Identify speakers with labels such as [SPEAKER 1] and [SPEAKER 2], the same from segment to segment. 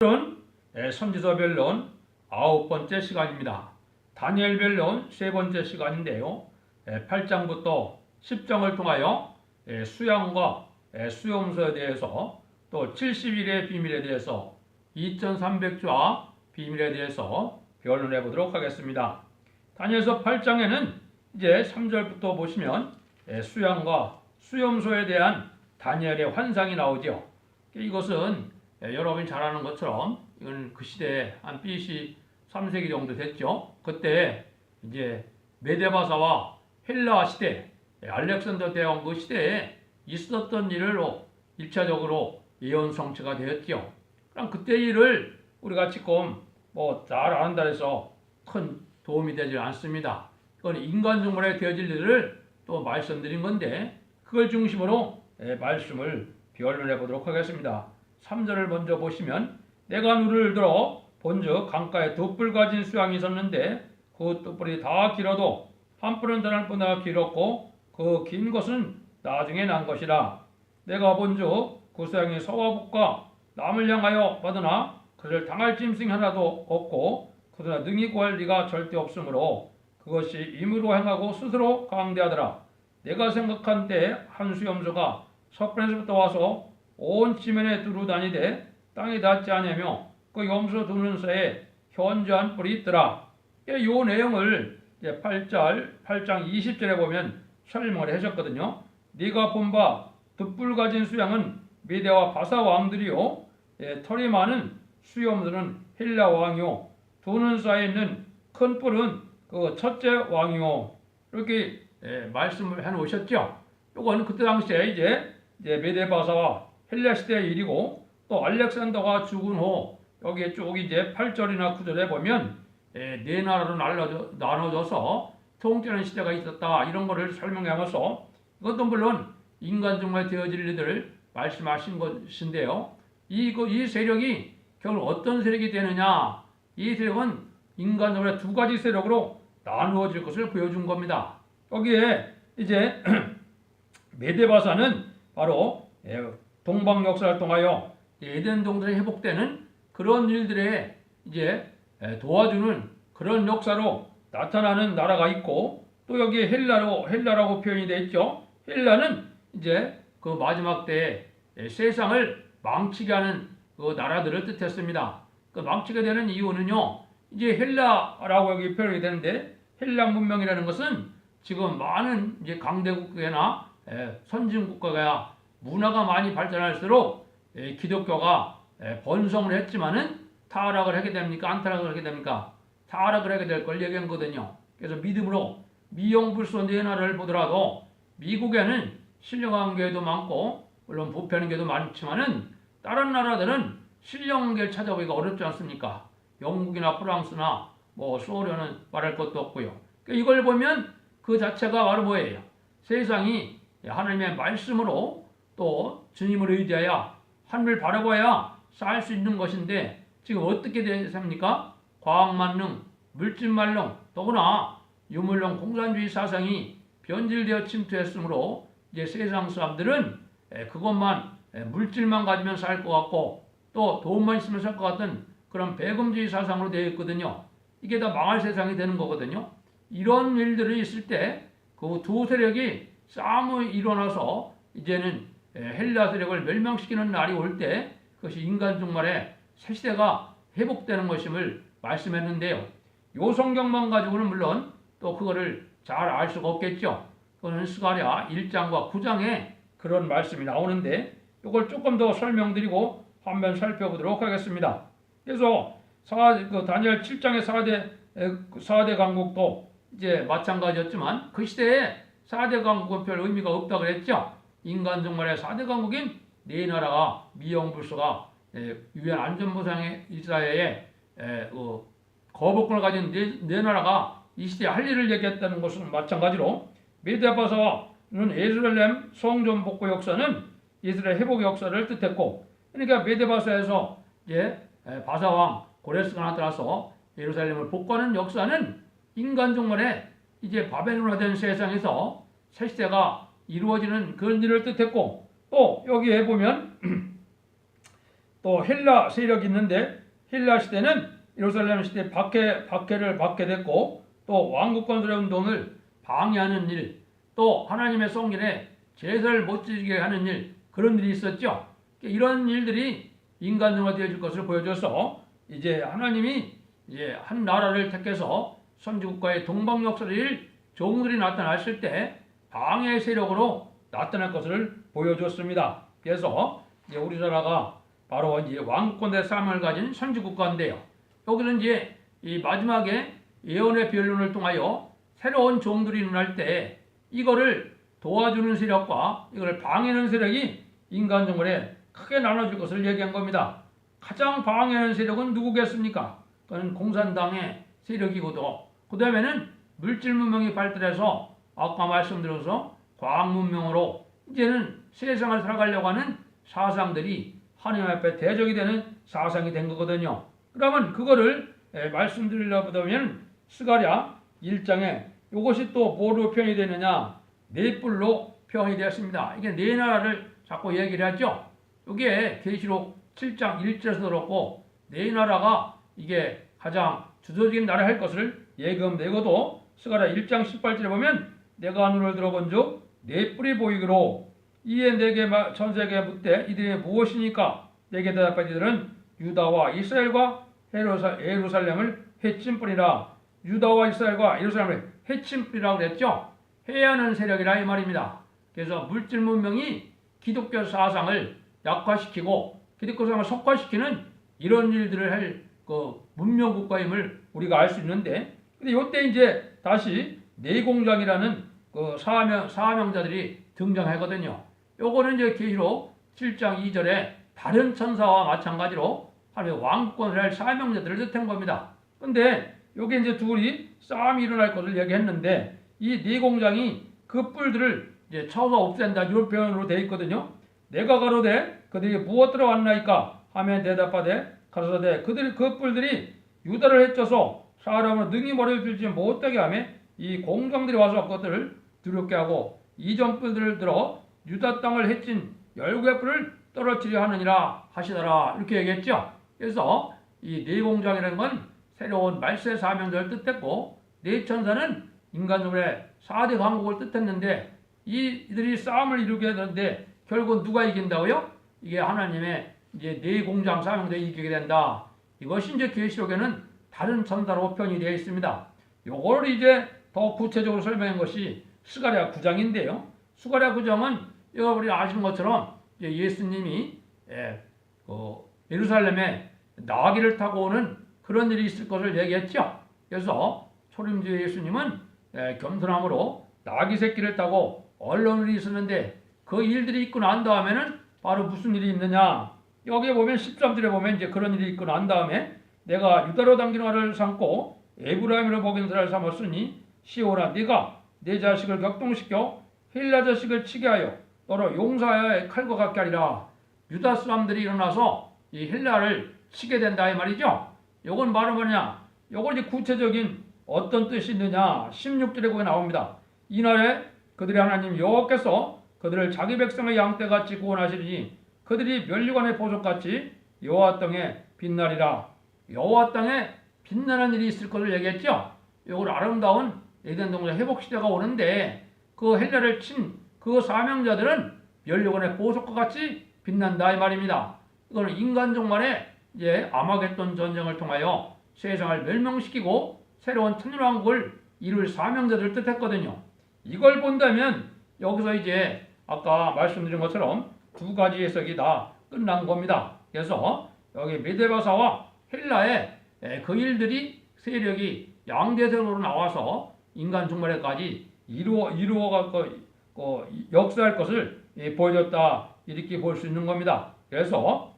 [SPEAKER 1] 오늘은 선지서 변론 9번째 시간입니다. 다니엘 변론 3번째 시간인데요. 8장부터 10장을 통하여 수양과 수용소에 대해서 또 70일의 비밀에 대해서 2300주와 비밀에 대해서 변론해 보도록 하겠습니다. 다니엘서 8장에는 이제 3절부터 보시면 수양과 수용소에 대한 다니엘의 환상이 나오죠. 이것은 여러분이 잘 아는 것처럼 이건 그 시대에 한 BC 3세기 정도 됐죠. 그때 이제 메데바사와 헬라 시대, 알렉산더 대왕 그 시대에 있었던 일로 1차적으로 예언 성취가 되었죠. 그럼 그때 일을 우리가 지금 잘 안다 해서 큰 도움이 되지 않습니다. 그건 인간 중물에 되어질 일을 또 말씀드린 건데 그걸 중심으로 말씀을 변론해 보도록 하겠습니다. 3절을 먼저 보시면 내가 눈을 들어 본즉 강가에 돛불 가진 수양이 있었는데 그 돛불이 다 길어도 한 뿔은 다른 뿔보다 길었고 그 긴 것은 나중에 난 것이라. 내가 본즉 그 수양이 서와 북과 남을 향하여 받으나 그를 당할 짐승 하나도 없고 그러나 능히 구할 리가 절대 없으므로 그것이 임으로 행하고 스스로 강대하더라. 내가 생각한 때 한 수염소가 서편에서부터 와서 온 지면에 두루 다니되 땅에 닿지 않으며 그 염소 두는 사이에 현저한 뿔이 있더라. 이 내용을 8장 20절에 보면 설명을 하셨거든요. 네가 본 바 돛불 가진 수양은 메대와 바사 왕들이요 털이 많은 수염들은 헬라 왕이요 두는 사이에 있는 큰 뿔은 그 첫째 왕이요 이렇게 말씀을 해놓으셨죠. 이건 그때 당시에 이제 메대 바사와 헬라 시대의 일이고 또 알렉산더가 죽은 후 여기에 쭉 이제 8절이나 9절에 보면 네 나라로 나눠져서 통치하는 시대가 있었다 이런 거를 설명하면서 이것도 물론 인간 중에 되어질 일들을 말씀하신 것인데요. 이 세력이 결국 어떤 세력이 되느냐, 이 세력은 인간 중에 두 가지 세력으로 나누어질 것을 보여준 겁니다. 여기에 이제 메데바사는 바로 동방 역사를 통하여 에덴 동산이 회복되는 그런 일들에 이제 도와주는 그런 역사로 나타나는 나라가 있고 또 여기에 헬라라고 표현이 되어 있죠. 헬라는 이제 그 마지막 때에 세상을 망치게 하는 그 나라들을 뜻했습니다. 그 망치게 되는 이유는요. 이제 헬라라고 여기 표현이 되는데 헬라 문명이라는 것은 지금 많은 이제 강대국가나 선진 국가가 문화가 많이 발전할수록 기독교가 번성을 했지만은 타락을 하게 됩니까? 안 타락을 하게 됩니까? 타락을 하게 될 걸 얘기한 거거든요. 그래서 믿음으로 미영불소 네 나라를 보더라도 미국에는 신령한 교회도 많고 물론 부패하는 교회도 많지만은 다른 나라들은 신령한 교회를 찾아보기가 어렵지 않습니까? 영국이나 프랑스나 소련은 말할 것도 없고요. 이걸 보면 그 자체가 바로 뭐예요? 세상이 하나님의 말씀으로 또 주님을 의지하여 하늘을 바라봐야 살 수 있는 것인데 지금 어떻게 됩니까? 과학만능, 물질만능, 더구나 유물론 공산주의 사상이 변질되어 침투했으므로 이제 세상 사람들은 그것만 물질만 가지면 살 것 같고 또 돈만 있으면 살 것 같은 그런 배금주의 사상으로 되어 있거든요. 이게 다 망할 세상이 되는 거거든요. 이런 일들이 있을 때 그 두 세력이 싸움이 일어나서 이제는 헬라 세력을 멸망시키는 날이 올 때 그것이 인간 종말의 새 시대가 회복되는 것임을 말씀했는데요. 요 성경만 가지고는 물론 또 그거를 잘 알 수가 없겠죠. 그거는 스가랴 1장과 9장에 그런 말씀이 나오는데 이걸 조금 더 설명드리고 한번 살펴보도록 하겠습니다. 그래서 다니엘 7장의 4대 강국도 이제 마찬가지였지만 그 시대에 4대 강국은 별 의미가 없다고 그랬죠. 인간 종말의 4대 강국인 네 나라가 미영불소가 유엔 안전보장의 이스라엘의 거부권을 가진 네 나라가 이 시대에 할 일을 얘기했다는 것은 마찬가지로 메데바사는 예루살렘 성전 복구 역사는 이스라엘 회복 역사를 뜻했고 그러니까 메데바사에서 이제 바사왕 고레스가 나타나서 예루살렘을 복구하는 역사는 인간 종말에 이제 바벨론화된 세상에서 새 시대가 이루어지는 그런 일을 뜻했고 또 여기에 보면 또 헬라 세력이 있는데 헬라 시대는 예루살렘 시대 박해를 받게 됐고 또 왕국 건설의 운동을 방해하는 일, 또 하나님의 성전에 제사를 못 지게 하는 일, 그런 일이 있었죠. 이런 일들이 인간화가 되어질 것을 보여줘서 이제 하나님이 이제 한 나라를 택해서 선지국가의 동방 역사를 종들이 나타났을 때 방해 세력으로 나타날 것을 보여줬습니다. 그래서 이제 우리나라가 바로 이제 왕권의 삶을 가진 선지국가인데요. 여기는 이제 이 마지막에 예언의 변론을 통하여 새로운 종들이 일어날 때 이거를 도와주는 세력과 이걸 방해하는 세력이 인간 정글에 크게 나눠질 것을 얘기한 겁니다. 가장 방해하는 세력은 누구겠습니까? 그건 공산당의 세력이고도 그 다음에는 물질 문명이 발달해서 아까 말씀드려서 과학 문명으로 이제는 세상을 살아가려고 하는 사상들이 하나님 앞에 대적이 되는 사상이 된 거거든요. 그러면 그거를 말씀드리려고 하면 스가랴 1장에 이것이 또 뭐로 표현이 되느냐? 네 뿔로 표현이 되었습니다. 이게 네 나라를 자꾸 얘기를 하죠. 이게 계시록 7장 1절에서 그렇고 네 나라가 이게 가장 주도적인 나라 할 것을 예금내고도 스가랴 1장 18절에 보면 내가 눈을 들어본 즉 네 뿔이 보이기로 이에 내게 전세계 묻되 이들이 무엇이니까 내게 대답한 이들은 유다와 이스라엘과 예루살렘을 해친 뿌리라. 유다와 이스라엘과 예루살렘을 해친 뿌리라고 그랬죠. 해하는 세력이라 이 말입니다. 그래서 물질 문명이 기독교 사상을 약화시키고 기독교 사상을 속화시키는 이런 일들을 할 그 문명 국가임을 우리가 알 수 있는데, 근데 이때 이제 다시 내공장이라는 그 사명자들이 등장하거든요. 요거는 이제 계시록 7장 2절에 다른 천사와 마찬가지로 하나님의 왕권을 할 사명자들을 뜻한 겁니다. 근데 요게 이제 둘이 싸움이 일어날 것을 얘기했는데 이 내공장이 그 뿔들을 이제 쳐서 없앤다 이런 표현으로 되어 있거든요. 내가 가로되 그들이 무엇들어 왔나이까 하면 대답하되 가로되 그들 그 뿔들이 유다를 해쳐서 사람을 능히 머리를 들지 못하게 하며 이 공장들이 와서 그것들을 두렵게 하고 이전 뿔들을 들어 유다 땅을 해친 열국의 뿔을 떨어뜨려 하느니라 하시더라 이렇게 얘기했죠. 그래서 이 내공장이라는 건 새로운 말세 사명자를 뜻했고 내천사는 인간적의 4대 강국을 뜻했는데 이들이 싸움을 이루게 되는데 결국 누가 이긴다고요? 이게 하나님의 이제 내공장 사명자가 이기게 된다. 이것이 이제 계시록에는 다른 천사로 표현이 되어 있습니다. 요걸 이제 더 구체적으로 설명한 것이 스가랴 9장인데요. 스가랴 9장은 여러분이 아시는 것처럼 예수님이 예루살렘에 나귀를 타고 오는 그런 일이 있을 것을 얘기했죠. 그래서 초림주의 예수님은 겸손함으로 나귀 새끼를 타고 언론이 있었는데 그 일들이 있고 난 다음에는 바로 무슨 일이 있느냐? 여기에 보면 13절에 보면 이제 그런 일이 있고 난 다음에 내가 유다로 당긴 화를 삼고 에브라임으로 먹인 자를 삼았으니 시온아 네가 내 자식을 격동시켜 헬라 자식을 치게 하여 너로 용사하여 칼과 같게 하리라. 유다 사람들이 일어나서 이 헬라를 치게 된다 이 말이죠. 요건 말은 뭐냐? 요건 이제 구체적인 어떤 뜻이 있느냐? 16절에 거기 나옵니다. 이날에 그들의 하나님 여호와께서 그들을 자기 백성의 양떼같이 구원하시리니 그들이 멸류관의 보석같이 여호와 땅에 빛나리라. 여호와 땅에 빛나는 일이 있을 것을 얘기했죠. 이걸 아름다운 에덴 동산 회복 시대가 오는데 그 헬라를 친 그 사명자들은 멸류관의 보석과 같이 빛난다 이 말입니다. 이거는 인간 종말에 이제 아마겟돈 전쟁을 통하여 세상을 멸망시키고 새로운 천년왕국을 이룰 사명자들을 뜻했거든요. 이걸 본다면 여기서 이제 아까 말씀드린 것처럼 두 가지 해석이 다 끝난 겁니다. 그래서 여기 메데바사와 헬라의 그 일들이 세력이 양대세력으로 나와서 인간 종말에까지 이루어갈 역사할 것을 보여줬다 이렇게 볼 수 있는 겁니다. 그래서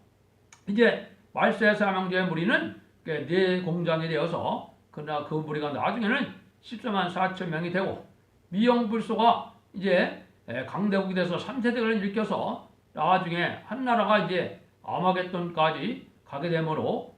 [SPEAKER 1] 이제 말세 사명자의 무리는 네 공장이 되어서 그러나 그 무리가 나중에는 14만 4천 명이 되고 미영불소가 이제 강대국이 돼서 3세대를 일으켜서 나중에 한 나라가 이제 아마겟돈까지 가게 되므로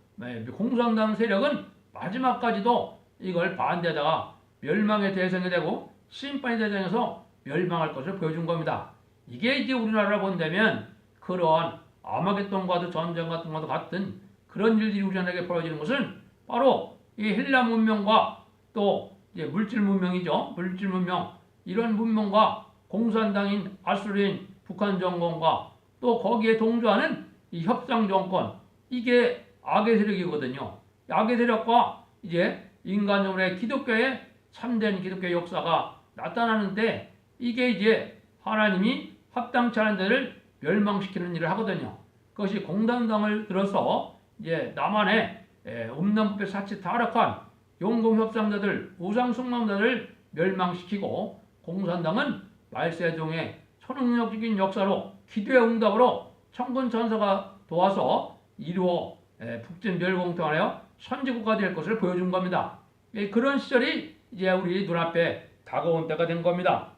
[SPEAKER 1] 공산당 세력은 마지막까지도 이걸 반대하다가 멸망의 대상이 되고 심판의 대상에서 멸망할 것을 보여준 겁니다. 이게 이제 우리나라를 본다면 그러한 아마겟돈과도 전쟁 같은 것도 같은 그런 일들이 우리에게 벌어지는 것은 바로 이 헬라 문명과 또 이제 물질 문명이죠. 물질 문명 이런 문명과 공산당인 아수르인 북한 정권과 또 거기에 동조하는 이 협상 정권 이게 악의 세력이거든요. 악의 세력과 이제 인간적으로 기독교의 참된 기독교의 역사가 나타나는데 이게 이제 하나님이 합당치 않은 데를 멸망시키는 일을 하거든요. 그것이 공산당을 들어서 이제 남한의 음란부패 사치 타락한 용공협상자들, 우상숭망자들을 멸망시키고 공산당은 말세종의 초능력적인 역사로 기도의 응답으로 천군천사가 도와서 이루어 북진멸공통하여 선지국가 될 것을 보여준 겁니다. 그런 시절이 이제 우리 눈앞에 다가온 때가 된 겁니다.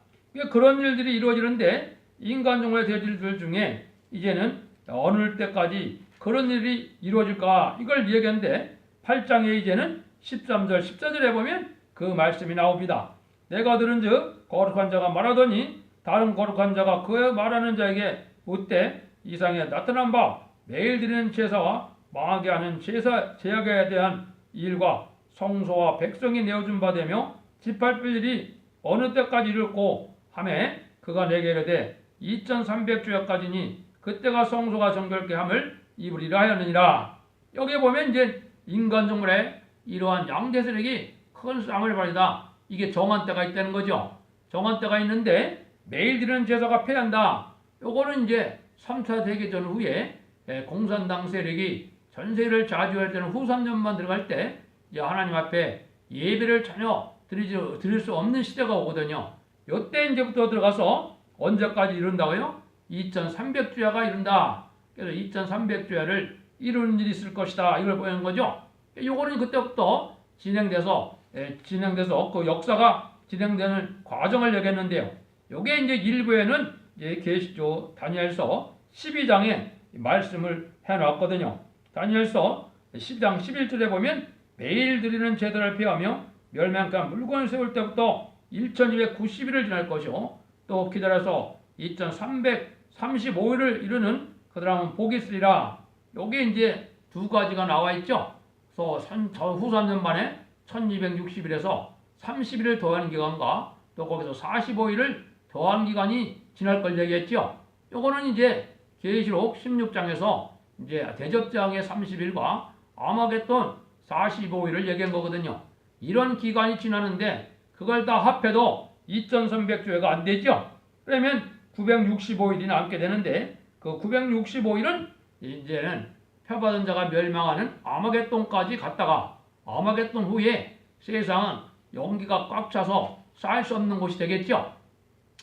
[SPEAKER 1] 그런 일들이 이루어지는데 인간종의 대질들 중에 이제는 어느 때까지 그런 일이 이루어질까 이걸 얘기하는데 8장에 이제는 13절 14절에 보면 그 말씀이 나옵니다. 내가 들은즉 거룩한 자가 말하더니 다른 거룩한 자가 그 말하는 자에게 묻되 이상에 나타난 바 매일 드리는 제사와 망하게 하는 제약에 대한 일과 성소와 백성이 내어준 바 되며 짓밟힐 일이 어느 때까지 이룰고 하매 그가 내게 이르되 2300주야까지니 그때가 성소가 정결케 함을 입으리라 하였느니라. 여기 보면 이제 인간종물의 이러한 양대 세력이 큰 쌍을 벌이다. 이게 정한 때가 있다는 거죠. 정한 때가 있는데 매일 드리는 제사가 폐한다. 요거는 이제 3차 대계전 후에 공산당 세력이 전세를 좌지할 때는 후 3년만 들어갈 때 이제 하나님 앞에 예배를 전혀 드릴 수 없는 시대가 오거든요. 요때 이제부터 들어가서 언제까지 이룬다고요? 2300주야가 이룬다. 그래서 2300주야를 이루는 일이 있을 것이다. 이걸 보이는 거죠. 요거는 그때부터 진행돼서 그 역사가 진행되는 과정을 얘기했는데요. 요게 이제 일부에는 이제 계시죠. 다니엘서 12장에 말씀을 해놨거든요. 다니엘서 10장 11절에 보면 매일 드리는 제도를 피하며 멸망한 물건을 세울 때부터 1290일을 지날 것이요. 또 기다려서 2335일을 이루는 그들은 복이 있으리라. 요게 이제 두 가지가 나와 있죠. 그래서 후 3년 만에 1260일에서 30일을 더한 기간과 또 거기서 45일을 더한 기간이 지날 걸 얘기했죠. 요거는 이제 계시록 16장에서 이제 대접장의 30일과 아마겟돈 45일을 얘기한 거거든요. 이런 기간이 지나는데 그걸 다 합해도 2300주회가 안 되죠. 그러면 965일이 남게 되는데 그 965일은 이제는 표받은 자가 멸망하는 아마겟돈까지 갔다가 아마겟돈 후에 세상은 용기가 꽉 차서 쌓일 수 없는 곳이 되겠죠.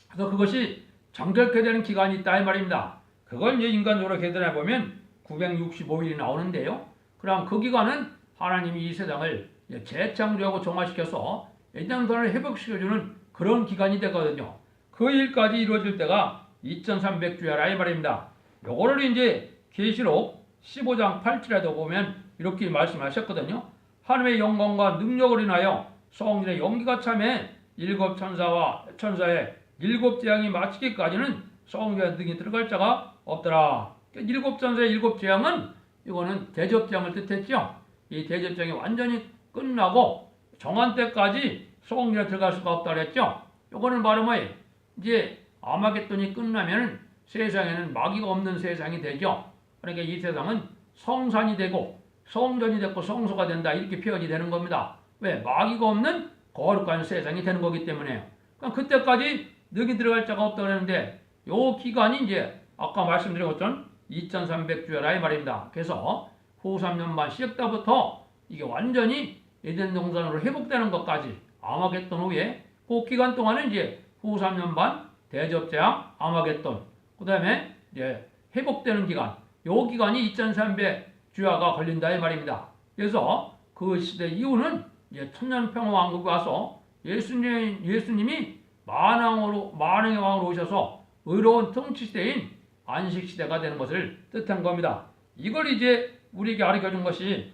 [SPEAKER 1] 그래서 그것이 정결케 되는 기간이 있다 이 말입니다. 그걸 이제 인간적으로 계산해 보면 965일이 나오는데요. 그럼 그 기간은 하나님이 이 세상을 재창조하고 정화시켜서 예전선을 회복시켜주는 그런 기간이 되거든요. 그 일까지 이루어질 때가 2300주야라 이 말입니다. 요거를 이제 계시록 15장 8절에도 보면 이렇게 말씀하셨거든요. 하나님의 영광과 능력을 인하여 성전의 연기가 참해 일곱 천사의 일곱 재앙이 마치기까지는 성전에 등이 들어갈 자가 없더라. 일곱 천사의 일곱 재앙은 이거는 대접장을 뜻했죠. 이 대접장이 완전히 끝나고 정한 때까지 성전에 들어갈 수가 없다 그랬죠. 이거는 바로 뭐예요? 이제 아마겟돈이 끝나면 세상에는 마귀가 없는 세상이 되죠. 그러니까 이 세상은 성산이 되고 성전이 되고 성소가 된다 이렇게 표현이 되는 겁니다. 왜? 마귀가 없는 거룩한 세상이 되는 거기 때문에요. 그러니까 그때까지 능히 들어갈 자가 없다 그랬는데 요 기간이 이제 아까 말씀드린 것처럼 2300주야라 이 말입니다. 그래서 후 3년만 시작다부터 이게 완전히 에덴 동산으로 회복되는 것까지 아마겟돈 후에 그 기간 동안은 이제 후 3년 반 대접재앙 아마겟돈 그 다음에 이제 회복되는 기간 요 기간이 2300주야가 걸린다 이 말입니다. 그래서 그 시대 이후는 이제 천년평화왕국이 와서 예수님이 만왕의 왕으로 오셔서 의로운 통치시대인 안식시대가 되는 것을 뜻한 겁니다. 이걸 이제 우리에게 가르쳐준 것이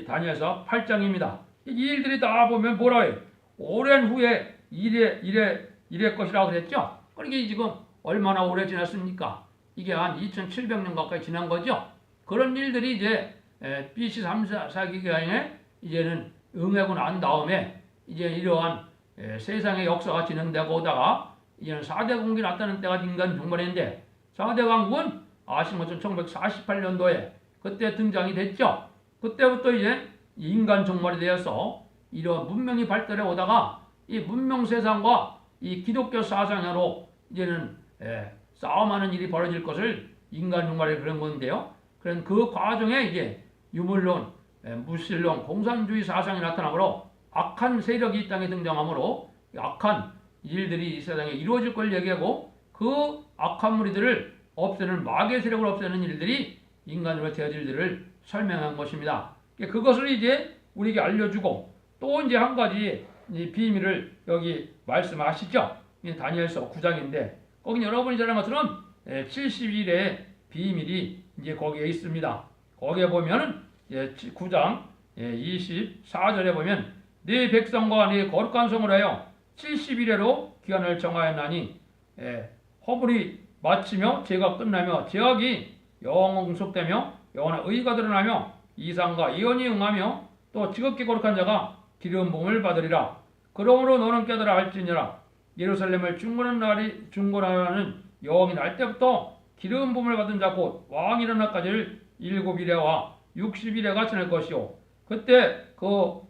[SPEAKER 1] 다니엘서 8장입니다. 이 일들이 다 보면 뭐라 해요? 오랜 후에 이래 것이라고 그랬죠? 그러니까 지금 얼마나 오래 지났습니까? 이게 한 2700년 가까이 지난 거죠. 그런 일들이 이제 BC 3, 4기경에 이제는 응하고 난 다음에 이제 이러한 세상의 역사가 진행되고 오다가 이제는 4대 강국이 나타난 때가 인간 종말인데 4대 강국은 아시는 것처럼 1948년도에 그때 등장이 됐죠. 그때부터 이제 인간 종말이 되어서 이런 문명이 발달해 오다가 이 문명 세상과 이 기독교 사상으로 이제는 싸움하는 일이 벌어질 것을 인간 종말에 그런 건데요. 그런 그 과정에 이제 유물론, 무신론, 공산주의 사상이 나타나므로 악한 세력이 이 땅에 등장하므로 악한 일들이 이 세상에 이루어질 걸 얘기하고 그 악한 무리들을 없애는 마귀의 세력을 없애는 일들이 인간으로 되어질 일들을 설명한 것입니다. 그것을 이제 우리에게 알려주고 또 이제 한 가지 비밀을 여기 말씀하시죠. 다니엘서 9장인데 거기 여러분이 잘 아는 것처럼 70일의 비밀이 이제 거기에 있습니다. 거기에 보면은 9장 24절에 보면 네 백성과 네 거룩한 성을 하여 70일에로 기한을 정하였나니 허물이 마치며 죄가 끝나며 죄악이 영속되며 영원한 의가 드러나며 이상과 예언이 응하며 또 지극히 거룩한 자가 기름 부음을 받으리라. 그러므로 너는 깨달아 알지니라. 예루살렘을 중건하는 여왕이 날 때부터 기름 부음을 받은 자 곧 왕이 일어날 까지를 7일에와 60일에가 지날 것이요. 그때 그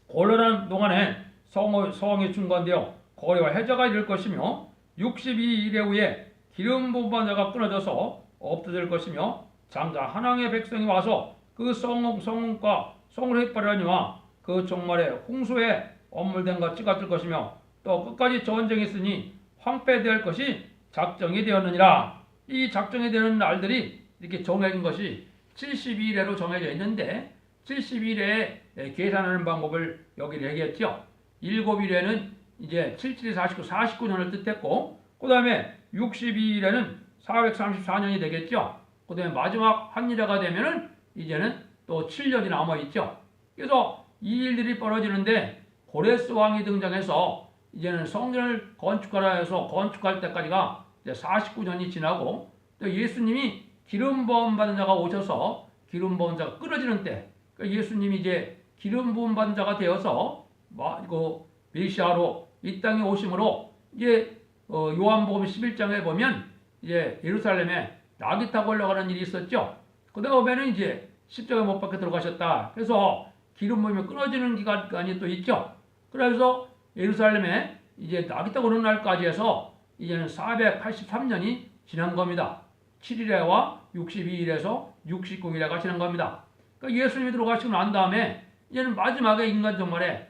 [SPEAKER 1] 곤란한 동안에 성이 중건되어 거리와 해자가 이를 것이며 62일에 후에 기름 부음 받은 자가 끊어져서 없어질 것이며 장자 한왕의 백성이 와서 그 성과 성을 획발하니와 그 종말에 홍수에 엄물된 것 찌같을 것이며 또 끝까지 전쟁이 있으니 황폐될 것이 작정이 되었느니라. 이 작정이 되는 날들이 이렇게 정해진 것이 72일에로 정해져 있는데 72일에 계산하는 방법을 여기 얘기했죠. 7일에는 이제 77이 49년을 뜻했고 그 다음에 62일에는 434년이 되겠죠. 그 다음에 마지막 한일회가 되면은 이제는 또 7년이 남아있죠. 그래서 이 일들이 벌어지는데 고레스 왕이 등장해서 이제는 성전을 건축하라 해서 건축할 때까지가 이제 49년이 지나고 또 예수님이 기름 부음 받은 자가 오셔서 기름 부은 자가 끊어지는 때 그러니까 예수님이 이제 기름 부음 받은 자가 되어서 메시아로 이 땅에 오심으로 이제 요한복음 11장에 보면 이제 예루살렘에 낙이 타고 올라가는 일이 있었죠. 그 다음에는 이제 십자가에 못 박혀 들어가셨다. 그래서 기름 부음이 끊어지는 기간이 또 있죠. 그래서 예루살렘에 이제 낙이 타고 오는 날까지 해서 이제는 483년이 지난 겁니다. 7일에와 62일에서 69일에가 지난 겁니다. 그러니까 예수님이 들어가시고 난 다음에 이제는 마지막에 인간 종말에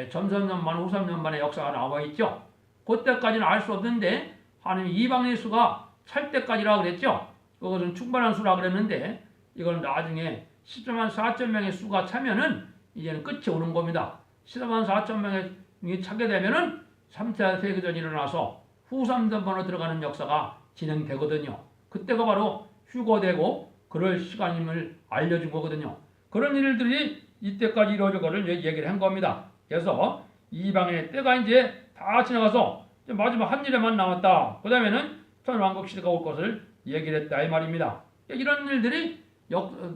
[SPEAKER 1] 전선년만 후삼년만의 역사가 나와 있죠. 그때까지는 알 수 없는데 하나님 이방인의 수가 찰 때까지라고 그랬죠. 그것은 충분한 수라 그랬는데 이건 나중에 14만 4천 명의 수가 차면은 이제는 끝이 오는 겁니다. 14만 4천 명이 차게 되면은 3차 세계전이 일어나서 후삼전번으로 들어가는 역사가 진행되거든요. 그때가 바로 휴거되고 그럴 시간임을 알려준 거거든요. 그런 일들이 이때까지 이루어질 거를 얘기를 한 겁니다. 그래서 이방의 때가 이제 다 지나가서 마지막 한 일에만 남았다. 그 다음에는 천왕국 시대가 올 것을 얘기를 했다 이 말입니다. 이런 일들이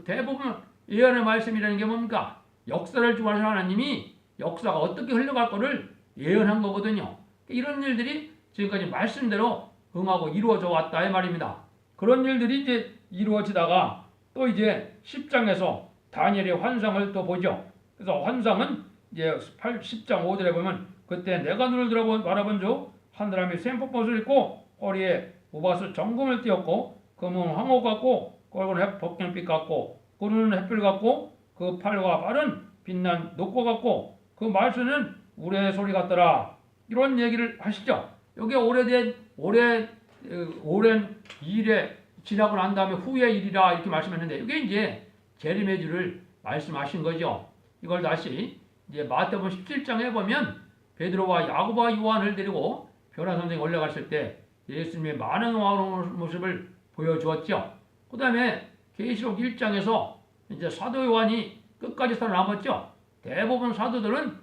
[SPEAKER 1] 대부분 예언의 말씀이라는 게 뭡니까? 역사를 주관하시는 하나님이 역사가 어떻게 흘러갈 거를 예언한 거거든요. 이런 일들이 지금까지 말씀대로 응하고 이루어져 왔다 이 말입니다. 그런 일들이 이제 이루어지다가 또 이제 10장에서 다니엘의 환상을 또 보죠. 그래서 환상은 이제 10장 5절에 보면 그때 내가 눈을 들어 바라본 주 한 사람이 샘포옷을 입고 허리에 우바스 정금을 띄었고 금은 황호 같고 꼴은 복경빛 같고 그 눈은 햇불 같고 그 팔과 발은 빛난 녹고 같고 그 말수는 우레 소리 같더라. 이런 얘기를 하시죠. 여기 오랜 일에 지나고 난 다음에 후의 일이라 이렇게 말씀했는데 이게 이제 재림의 주를 말씀하신 거죠. 이걸 다시 이제 마태복음 17장에 보면 베드로와 야고보와 요한을 데리고 변화산성에 올라갔을 때 예수님의 많은 모습을 보여주었죠. 그 다음에 계시록 1장에서 이제 사도 요한이 끝까지 살아남았죠. 대부분 사도들은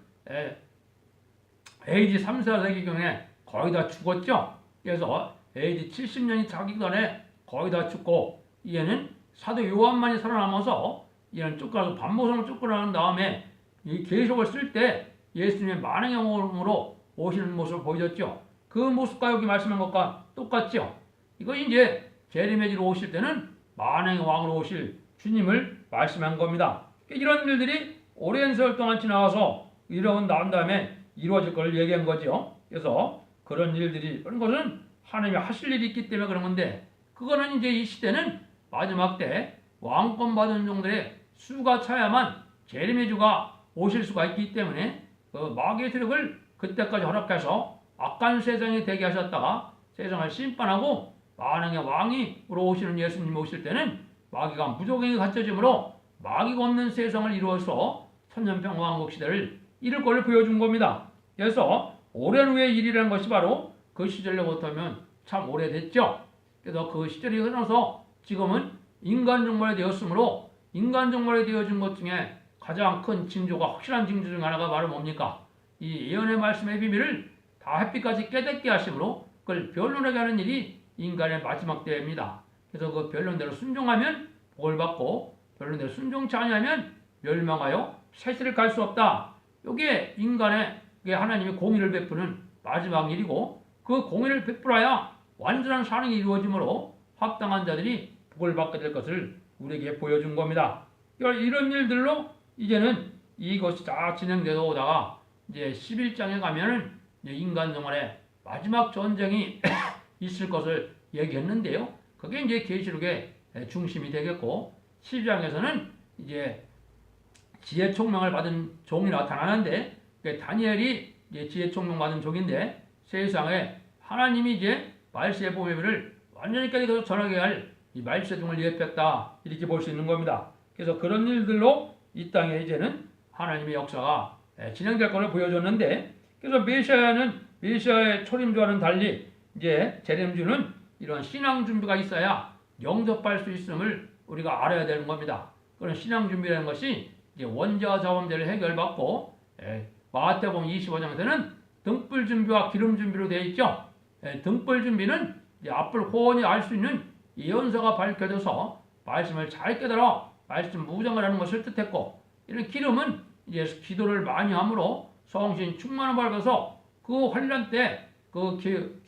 [SPEAKER 1] AD 3, 4세기경에 거의 다 죽었죠. 그래서 AD 70년이 차기 전에 거의 다 죽고 이제는 사도 요한만이 살아남아서 이제는 쫓겨나서 반모성을 쫓겨난 다음에 이 계시록을 쓸 때 예수님의 만행의 몸으로 오시는 모습을 보여줬죠. 그 모습과 여기 말씀한 것과 똑같죠. 이거 이제 재림의지로 오실 때는 만행의 왕으로 오실 주님을 말씀한 겁니다. 이런 일들이 오랜 세월 동안 지나가서 이러고 난 다음에 이루어질 걸 얘기한 거죠. 그래서 그런 일들이 그런 것은 하나님이 하실 일이 있기 때문에 그런 건데 그거는 이제 이 시대는 마지막 때 왕권 받은 종들의 수가 차야만 재림의 주가 오실 수가 있기 때문에 그 마귀의 세력을 그때까지 허락해서 악한 세상에 되게 하셨다가 세상을 심판하고 만왕의 왕이로 오시는 예수님 오실 때는 마귀가 무조건이 갖춰짐으로 마귀가 없는 세상을 이루어서 천년평왕국 시대를 이룰 것을 보여준 겁니다. 그래서 오랜 후의 일이라는 것이 바로 그 시절로부터 하면 참 오래됐죠. 그래서 그 시절이 흐르면서 지금은 인간 종말이 되었으므로 인간 종말이 되어진 것 중에 가장 큰 징조가 확실한 징조 중 하나가 바로 뭡니까? 이 예언의 말씀의 비밀을 다 햇빛까지 깨닫게 하심으로 그걸 변론하게 하는 일이 인간의 마지막 때입니다. 그래서 그 변론대로 순종하면 복을 받고 변론대로 순종치 아니하면 멸망하여 세세를 갈 수 없다. 이게 인간의 하나님의 공의를 베푸는 마지막 일이고 그 공의를 베풀어야 완전한 산행이 이루어지므로 합당한 자들이 복을 받게 될 것을 우리에게 보여준 겁니다. 이런 일들로 이제는 이것이 다 진행되어 오다가 이제 11장에 가면은 인간 정원의 마지막 전쟁이 있을 것을 얘기했는데요. 그게 이제 계시록의 중심이 되겠고 12장에서는 이제 지혜 총명을 받은 종이 나타나는데 다니엘이 이제 지혜 총명 받은 종인데 세상에 하나님이 이제 말세의 보배를 완전히 깨닫고 전하게 할 이 말세 종을 예표했다 이렇게 볼 수 있는 겁니다. 그래서 그런 일들로 이 땅에 이제는 하나님의 역사가 진행될 것을 보여줬는데 그래서 메시아의 초림주와는 달리 이제 재림주는 이런 신앙 준비가 있어야 영접할 수 있음을 우리가 알아야 되는 겁니다. 그런 신앙 준비라는 것이 이제 원자와 자원제를 해결받고 마태복음 25장에서는 등불 준비와 기름 준비로 되어 있죠. 등불 준비는 이제 앞을 호원히 알 수 있는 예언서가 밝혀져서 말씀을 잘 깨달아 말씀 무장을 하는 것을 뜻했고 이런 기름은 이제 기도를 많이 함으로 성신 충만을 받아서 그 환난 때 그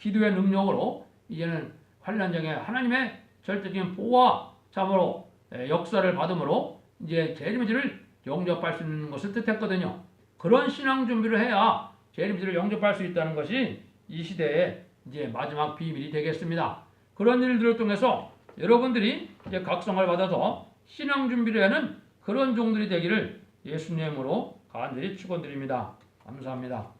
[SPEAKER 1] 기도의 능력으로 이제는 환난장에 하나님의 절대적인 보호와 참으로 역사를 받음으로 이제 재림의지를 영접할 수 있는 것을 뜻했거든요. 그런 신앙 준비를 해야 재림의지를 영접할 수 있다는 것이 이 시대의 이제 마지막 비밀이 되겠습니다. 그런 일들을 통해서 여러분들이 이제 각성을 받아서 신앙 준비를 하는 그런 종들이 되기를 예수님으로 간절히 축원드립니다. 감사합니다.